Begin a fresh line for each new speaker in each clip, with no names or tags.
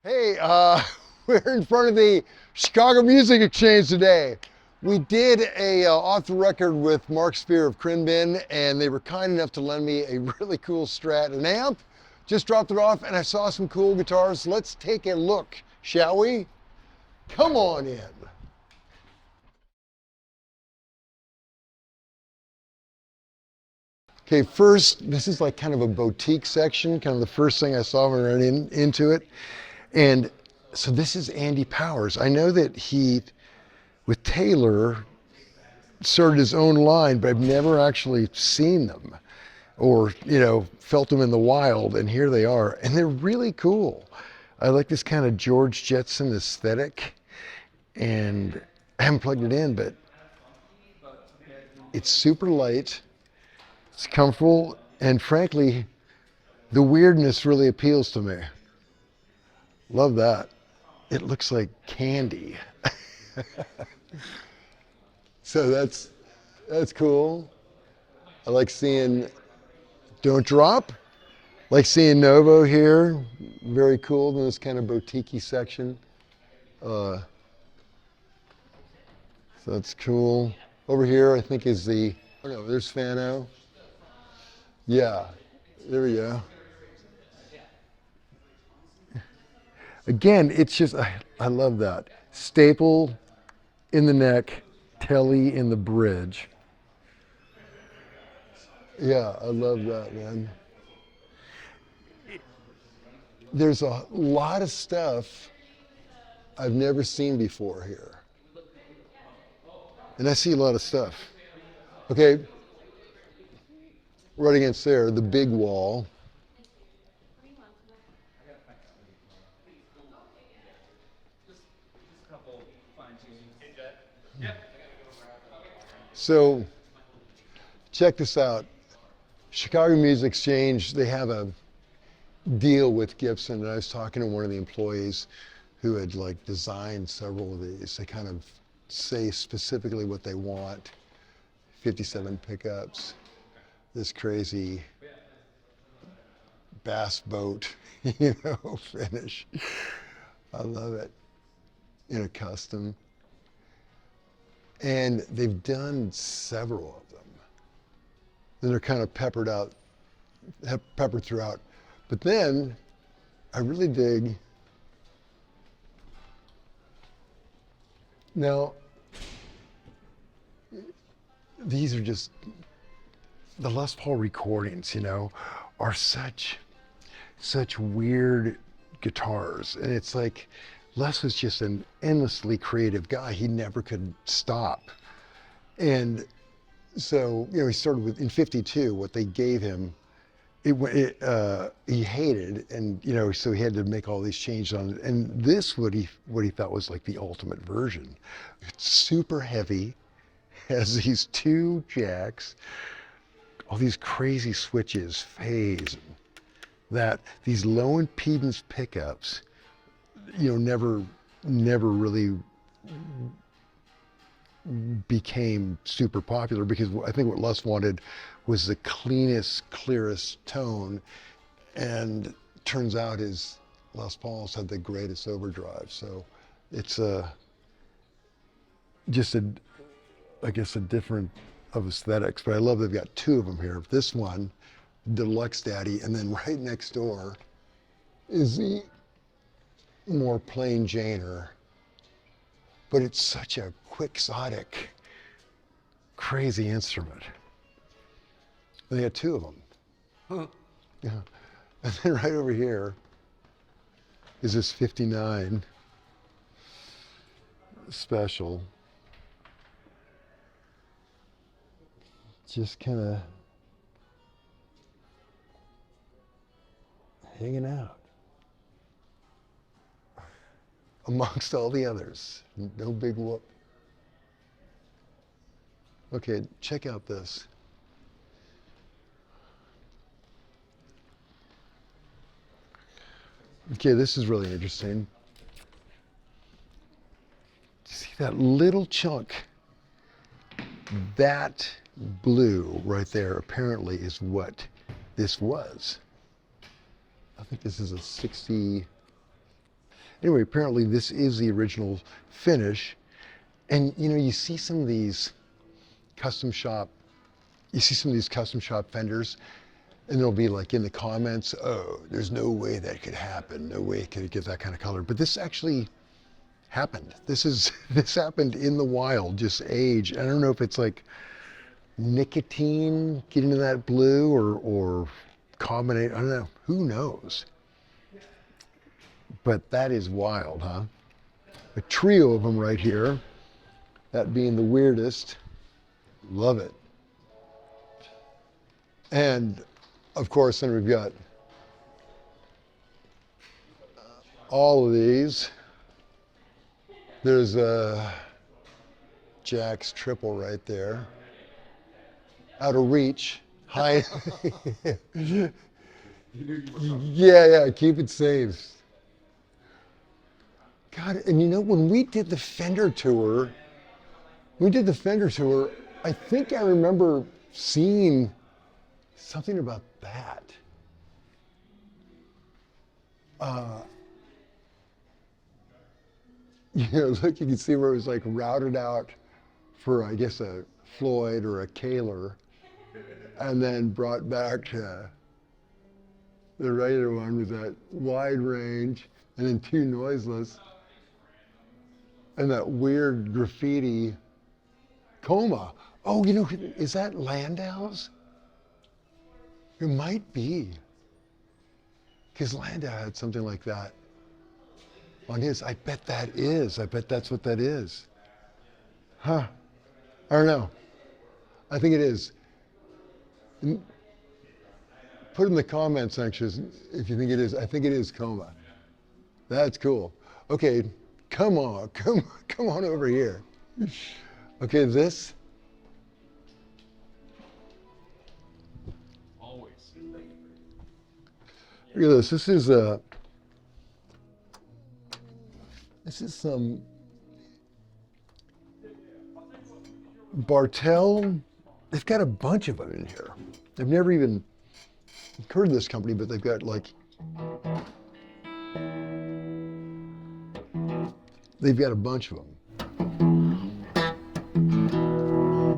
Hey, we're in front of the Chicago Music Exchange today. We did a off the record with Mark Spear of Crinbin, and they were kind enough to lend me a really cool Strat and amp. Just dropped it off, and I saw some cool guitars. Let's take a look, shall we? Come on in. Okay, first, this is like kind of a boutique section, kind of the first thing I saw when I ran into it. And so this is Andy Powers. I know that he, with Taylor, started his own line, but I've never actually seen them or, felt them in the wild. And here they are. And they're really cool. I like this kind of George Jetson aesthetic. And I haven't plugged it in, but it's super light. It's comfortable. And frankly, the weirdness really appeals to me. Love that. It looks like candy. So that's cool. I like seeing Don't Drop. Like seeing Novo here. Very cool in this kind of boutique-y section. So that's cool. Over here, I think is the, oh no, there's Fano. Yeah, there we go. Again, it's just, I love that. Staple in the neck, telly in the bridge. Yeah, I love that, man. There's a lot of stuff I've never seen before here. And I see a lot of stuff. Okay, right against there, the big wall. So, check this out. Chicago Music Exchange, they have a deal with Gibson, and I was talking to one of the employees who had designed several of these. They kind of say specifically what they want. 57 pickups, this crazy bass boat, finish. I love it. In a custom. And they've done several of them. Then they're kind of peppered throughout. But then I really dig. Now, these are just, the Les Paul recordings, are such weird guitars. And it's like, Les was just an endlessly creative guy. He never could stop. And so, he started with, in 52, what they gave him, he hated, and, so he had to make all these changes on it. And this, what he thought was like the ultimate version. It's super heavy, has these two jacks, all these crazy switches, phase, these low impedance pickups, never really became super popular, because I think what Les wanted was the cleanest, clearest tone, and turns out his Les Pauls had the greatest overdrive. So it's just I guess a different of aesthetics, but I love they've got two of them here. This one, Deluxe Daddy, and then right next door is the more plain Janer, but it's such a quixotic, crazy instrument. And they had two of them. Huh. Yeah. And then right over here is this 59 special. Just kind of hanging out amongst all the others. No big whoop. Okay, check out this. Okay, this is really interesting. See that little chunk? That blue right there apparently is what this was. I think this is a 60, Anyway, apparently this is the original finish. And you know, you see some of these custom shop Fenders, and they'll be like in the comments, oh, there's no way that could happen. No way it could get that kind of color. But this actually happened. This happened in the wild, just aged. I don't know if it's like nicotine getting to that blue or combinate. I don't know. Who knows? But that is wild, huh? A trio of them right here. That being the weirdest. Love it. And of course, then we've got all of these. There's Jack's triple right there. Out of reach. High. Yeah, keep it safe. God, and you know, when we did the Fender tour, I think I remember seeing something about that. You know, look, you can see where it was like routed out for, I guess, a Floyd or a Kaler, and then brought back to the regular one with that wide range, and then two noiseless, and that weird graffiti coma. Oh, you know, is that Landau's? It might be, because Landau had something like that on his. I bet that is. I bet that's what that is. Huh. I don't know. I think it is. Put in the comment section if you think it is. I think it is coma. That's cool. Okay, come on over here. Okay, this.
Always.
Look at this. This is some Bartel. They've got a bunch of them in here. I've never even heard of this company, but they've got a bunch of them.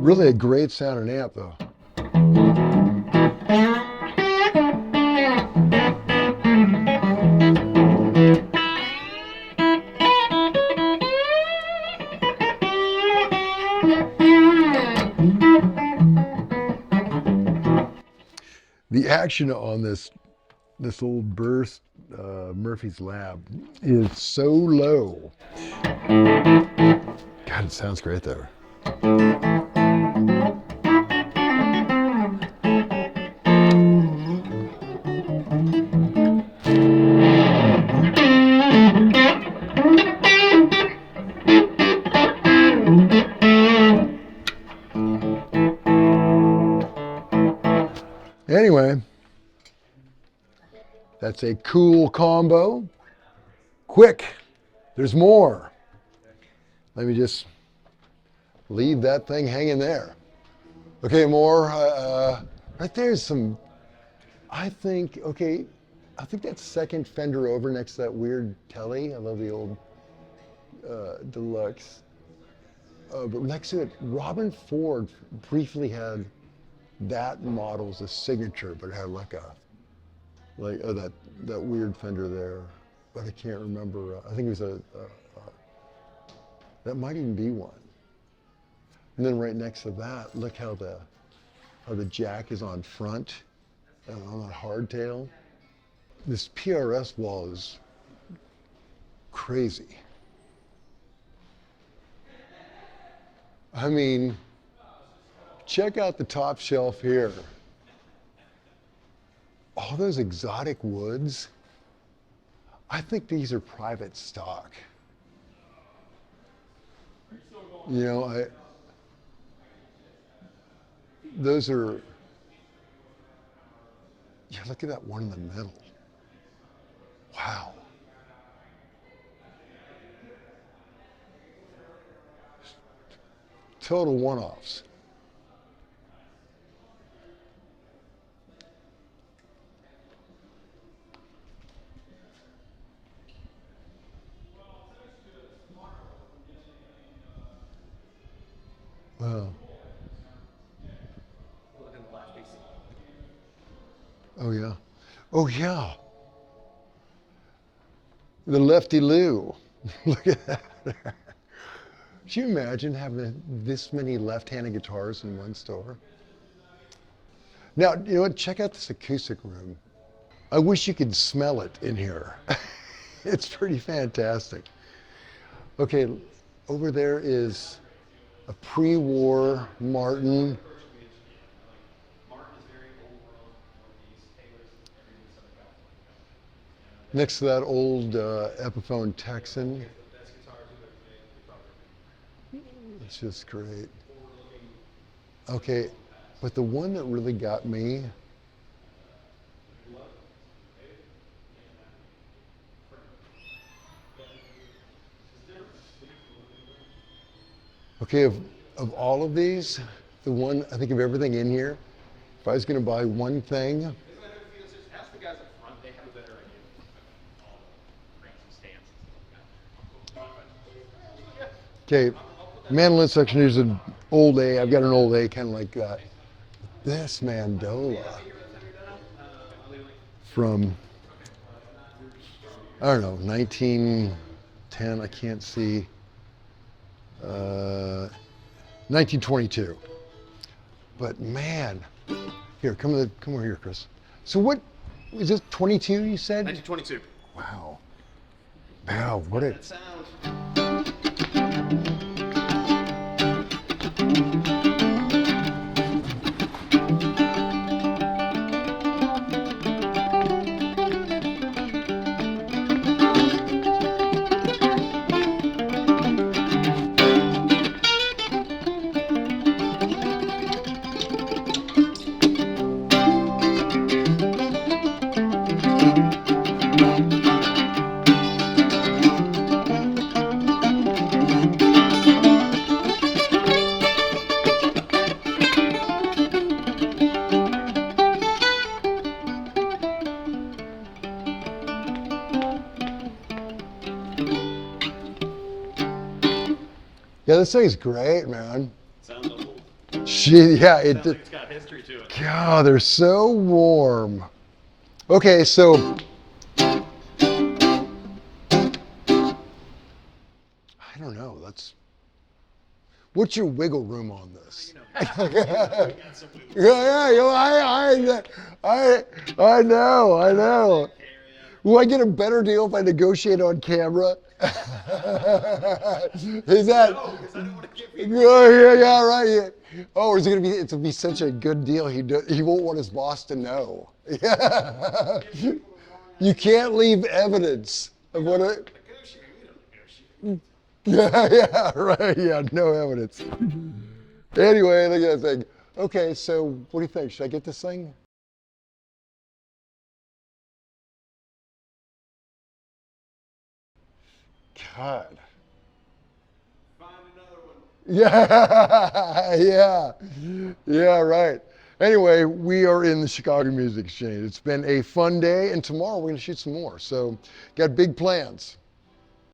Really a great sounding amp, though. The action on this old burst Murphy's Lab is so low. God, it sounds great though. Anyway, that's a cool combo. Quick, there's more. Let me just leave that thing hanging there. Okay, more. Right there's some, I think that second Fender over next to that weird Telly. I love the old Deluxe. But next to it, Robin Ford briefly had that model as a signature, but it had that weird Fender there. But I can't remember. I think it was that might even be one. And then right next to that, look how the jack is on front and on that hardtail. This PRS wall is crazy. I mean, check out the top shelf here. All those exotic woods. I think these are private stock. You know, those are, yeah, look at that one in the middle. Wow. Total one-offs. Oh yeah. Oh yeah. The Lefty Lou. Look at that. Could you imagine having this many left-handed guitars in one store? Now, you know what? Check out this acoustic room. I wish you could smell it in here. It's pretty fantastic. Okay, over there is a pre-war Martin. Next to that old Epiphone Texan. It's just great. Okay, but the one that really got me, okay, of all of these, the one, I think of everything in here, if I was going to buy one thing.
Ask the guys up front, they have a better idea.
Okay, mandolin section is an old A. I've got an old A kind of like that. This mandola from, I don't know, 1910, I can't see, 1922. But man, here, come over here, Chris. So what, is this 22 you said?
1922.
Wow. Wow, what a...
That sound.
Yeah, this thing's great, man.
Sounds old.
Shit, yeah, it
Sounds like it's got history to it.
God, they're so warm. Okay, so I don't know. What's your wiggle room on this? Yeah, I know. Will I get a better deal if I negotiate on camera? Is that?
No, because I don't want to give you.
Yeah, right. Yeah. Oh, is it gonna be? It'll be such a good deal. He won't want his boss to know. Yeah. You can't leave evidence of what it. Yeah, right. Yeah, no evidence. Anyway, look at that thing. Okay, so what do you think? Should I get this thing? God.
Find another one.
Yeah, right. Anyway, we are in the Chicago Music Exchange. It's been a fun day, and tomorrow we're going to shoot some more. So, got big plans.